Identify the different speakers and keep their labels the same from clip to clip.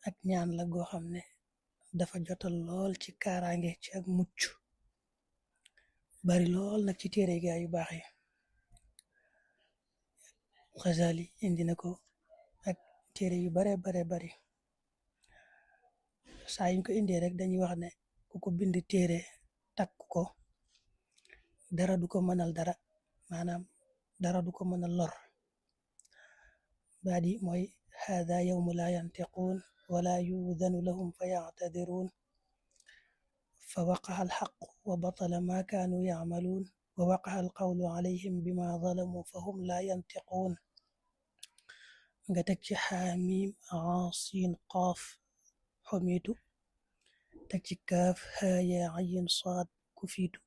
Speaker 1: ak ñaan la goo xam ne dafa jotal lool ci kaaraange ci ak mucc bari lool nag ci téere gaa yu baax yi. Xasali indi na ko ak téere yu bare bari saa yuñ ko indee rek dañuy wax ne ku ko bind téere takk ko dara du ko mënal dara, maanaam dara du ko mënal lor. baadi mooy hada yawmu la yantiquun wala yuudanu lahum fa yactadiruun fa waqaxa alxaqu wa batala ma kaanu yacmaluun wa waqaxa alqawlu alayhim bima zalamu fa hum la yantiquun. nga teg ci xaamim aasiin qaaf xumiitu, teg ci kaaf haaya ayin saad kufiitu,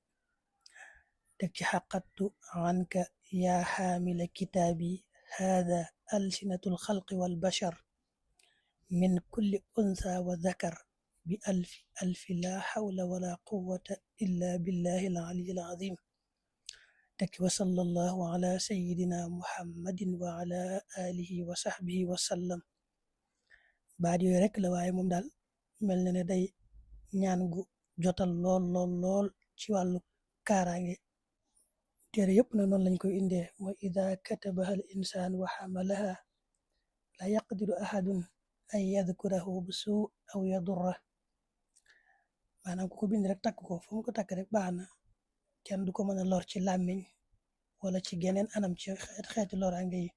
Speaker 1: teg ci xaqattu anka yaa xaamila kitaabi hada alsinatu alxalqi walbashar min kulli unsa wa zakar bi alfi alfi la xawla wala quwwata illa billahi alali alazim. teg ci wa sallallahu ala sayidina muhammadin wa ala alihi wa sahbihi wa sallam. baat yooyu rek la, waaye moom daal mel na ne day ñaan gu jotal lool ci wàllu kaaraange. téere yëpp na noonu lañ koy indee, mooy ida katabaha al insaan wa xamalaha la yaqdiru ahadun an yadkurahu bi suu aw yadurra. maanaam ku ko bind rek takk ko fu mu ko takk rek baax na, kenn du ko mën a lor ci làmmiñ wala ci geneen anam ci xeeti loraange yi.